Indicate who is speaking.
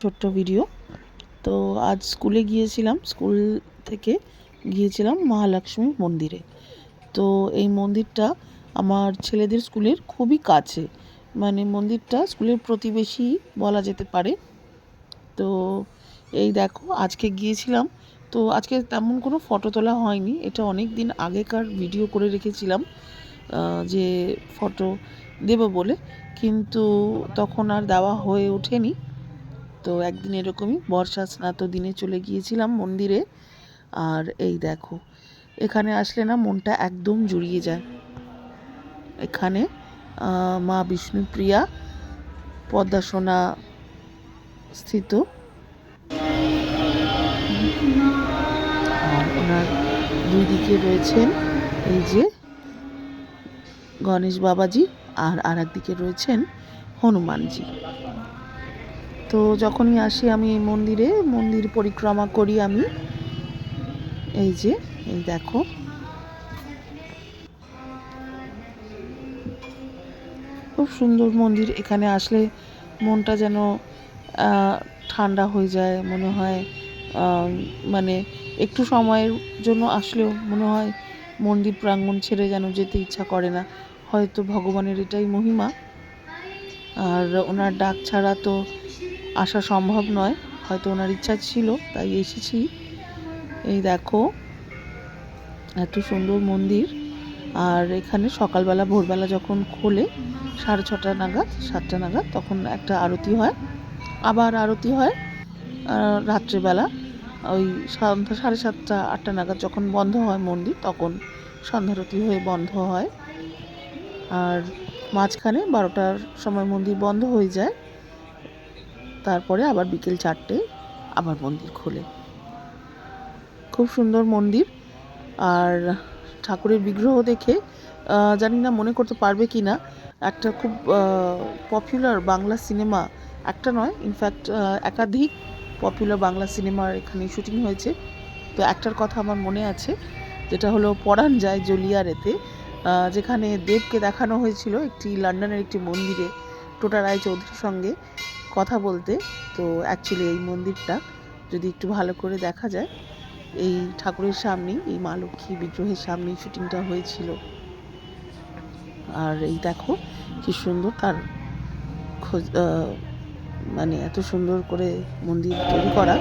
Speaker 1: ছোট্ট ভিডিও। তো আজ স্কুলে গিয়েছিলাম, স্কুল থেকে গিয়েছিলাম মহালক্ষ্মী মন্দিরে। তো এই মন্দিরটা আমার ছেলেদের স্কুলের খুবই কাছে, মানে মন্দিরটা স্কুলের প্রতিবেশী বলা যেতে পারে। তো এই দেখো আজকে গিয়েছিলাম। তো আজকে তেমন কোনো ফটো তোলা হয়নি, এটা অনেক দিন আগেকার ভিডিও করে রেখেছিলাম যে ফটো দেব বলে, কিন্তু তখন আর দেওয়া হয়ে ওঠেনি। তো একদিন এরকমই বর্ষা স্নাত দিনে চলে গিয়েছিলাম মন্দিরে। আর এই দেখো, এখানে আসলে না মনটা একদম জুড়িয়ে যায়। এখানে মা বিষ্ণুপ্রিয়া পদ্মাসনা স্থিত, আর ওনার দুই দিকে রয়েছেন এই যে গণেশ বাবাজি, আর একদিকে রয়েছেন হনুমানজি। তো যখনই আসি আমি এই মন্দির পরিক্রমা করি আমি। এই যে এই দেখো, খুব সুন্দর মন্দির। এখানে আসলে মনটা যেন ঠান্ডা হয়ে যায়, মনে হয় মানে একটু সময়ের জন্য আসলেও মনে হয় মন্দির প্রাঙ্গণ ছেড়ে যেন যেতে ইচ্ছা করে না। হয়তো ভগবানের এটাই মহিমা, আর ওনার ডাক ছাড়া তো আসা সম্ভব নয়। হয়তো ওনার ইচ্ছা ছিল তাই এসেছি। এই দেখো এত সুন্দর মন্দির। আর এখানে সকালবেলা ভোরবেলা যখন খোলে 6:30 নাগাদ 7টা নাগাদ, তখন একটা আরতি হয়, আবার আরতি হয় রাত্রেবেলা ওই সন্ধ্যা 7:30 8টা নাগাদ যখন বন্ধ হয় মন্দির, তখন সন্ধ্যারতি হয়ে বন্ধ হয়। আর মাঝখানে 12টার সময় মন্দির বন্ধ হয়ে যায়, তারপরে আবার বিকেল 4টে আবার মন্দির খোলে। খুব সুন্দর মন্দির। আর ঠাকুরের বিগ্রহ দেখে জানি না মনে করতে পারবে কি না, একটা খুব পপুলার বাংলা সিনেমা, একটা নয় ইনফ্যাক্ট একাধিক পপুলার বাংলা সিনেমার এখানে শুটিং হয়েছে। তো একটার কথা আমার মনে আছে, যেটা হলো পরাণ যায় জ্বলিয়ারেতে, যেখানে দেবকে দেখানো হয়েছিল একটি লন্ডনের একটি মন্দিরে টোটা রায়চৌধুরীর সঙ্গে কথা বলতে। তো অ্যাকচুয়ালি এই মন্দিরটা যদি একটু ভালো করে দেখা যায়, এই ঠাকুরের সামনেই, এই মা লক্ষ্মী বিগ্রহের সামনেই শুটিংটা হয়েছিল। আর এই দেখো কি সুন্দর তার মানে এত সুন্দর করে মন্দির তৈরি করা।